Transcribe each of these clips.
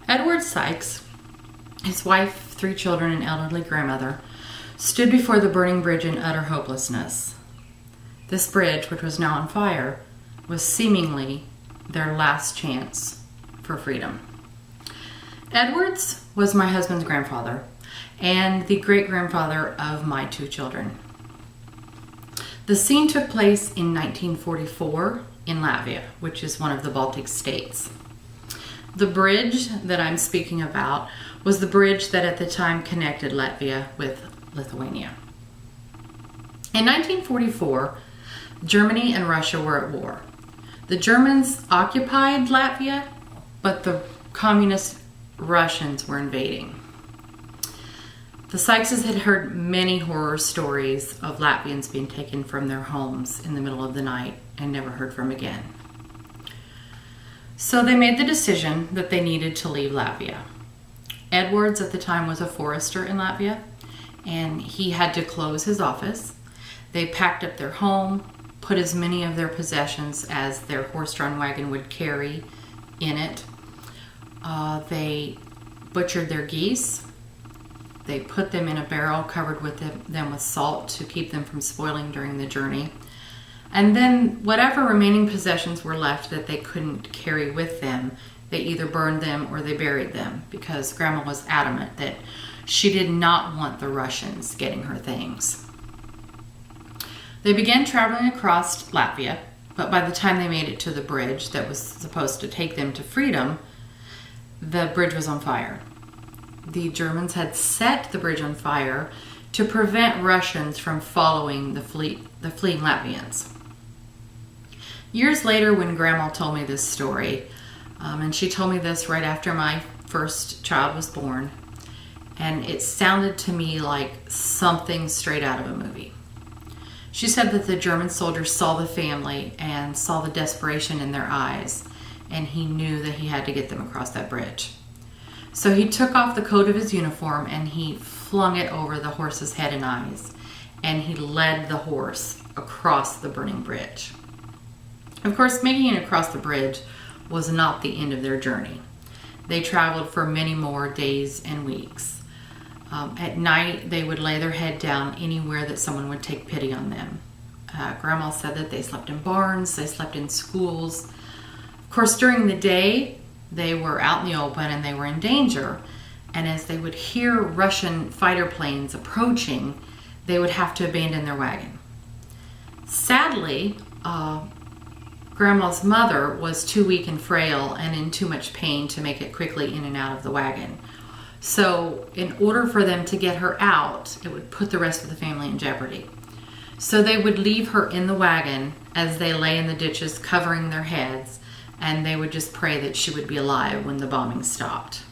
Edward Sykes, his wife, 3 children, and elderly grandmother, stood before the burning bridge in utter hopelessness. This bridge, which was now on fire, was seemingly their last chance for freedom. Edwards was my husband's grandfather and the great-grandfather of my 2 children. The scene took place in 1944 in Latvia, which is one of the Baltic states. The bridge that I'm speaking about was the bridge that at the time connected Latvia with Lithuania. In 1944, Germany and Russia were at war. The Germans occupied Latvia, but the communist Russians were invading. The Sykeses had heard many horror stories of Latvians being taken from their homes in the middle of the night and never heard from again. So they made the decision that they needed to leave Latvia. Edwards at the time was a forester in Latvia, and he had to close his office. They packed up their home, put as many of their possessions as their horse-drawn wagon would carry in it. They butchered their geese. They put them in a barrel covered with them with salt to keep them from spoiling during the journey. And then whatever remaining possessions were left that they couldn't carry with them, they either burned them or they buried them, because Grandma was adamant that she did not want the Russians getting her things. They began traveling across Latvia, but by the time they made it to the bridge that was supposed to take them to freedom, the bridge was on fire. The Germans had set the bridge on fire to prevent Russians from following the fleeing Latvians. Years later, when Grandma told me this story, and she told me this right after my first child was born, and it sounded to me like something straight out of a movie. She said that the German soldier saw the family and saw the desperation in their eyes, and he knew that he had to get them across that bridge. So he took off the coat of his uniform and he flung it over the horse's head and eyes, and he led the horse across the burning bridge. Of course, making it across the bridge was not the end of their journey. They traveled for many more days and weeks. At night, they would lay their head down anywhere that someone would take pity on them. Grandma said that they slept in barns, they slept in schools. Of course, during the day, they were out in the open and they were in danger. And as they would hear Russian fighter planes approaching, they would have to abandon their wagon. Sadly, Grandma's mother was too weak and frail and in too much pain to make it quickly in and out of the wagon. So in order for them to get her out, it would put the rest of the family in jeopardy. So they would leave her in the wagon as they lay in the ditches covering their heads, and they would just pray that she would be alive when the bombing stopped.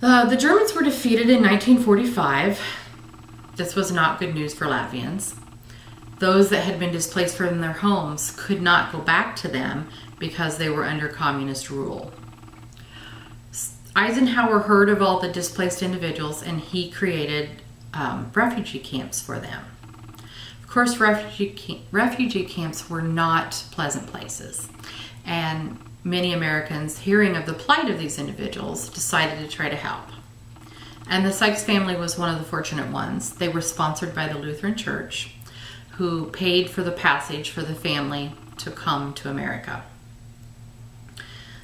The Germans were defeated in 1945. This was not good news for Latvians. Those that had been displaced from their homes could not go back to them because they were under communist rule. Eisenhower heard of all the displaced individuals, and he created refugee camps for them. Of course, refugee camps were not pleasant places, and many Americans, hearing of the plight of these individuals, decided to try to help. And the Sykes family was one of the fortunate ones. They were sponsored by the Lutheran Church, who paid for the passage for the family to come to America.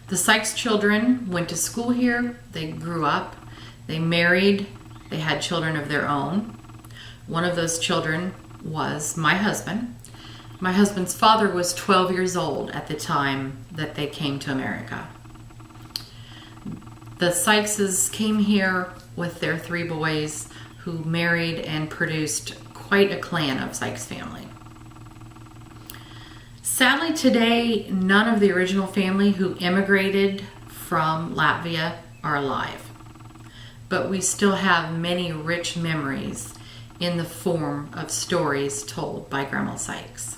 The Sykes children went to school here, they grew up, they married, they had children of their own. One of those children was my husband. My husband's father was 12 years old at the time that they came to America. The Sykeses came here with their 3 boys, who married and produced quite a clan of Sykes family. Sadly, today, none of the original family who immigrated from Latvia are alive. But we still have many rich memories in the form of stories told by Grandma Sykes.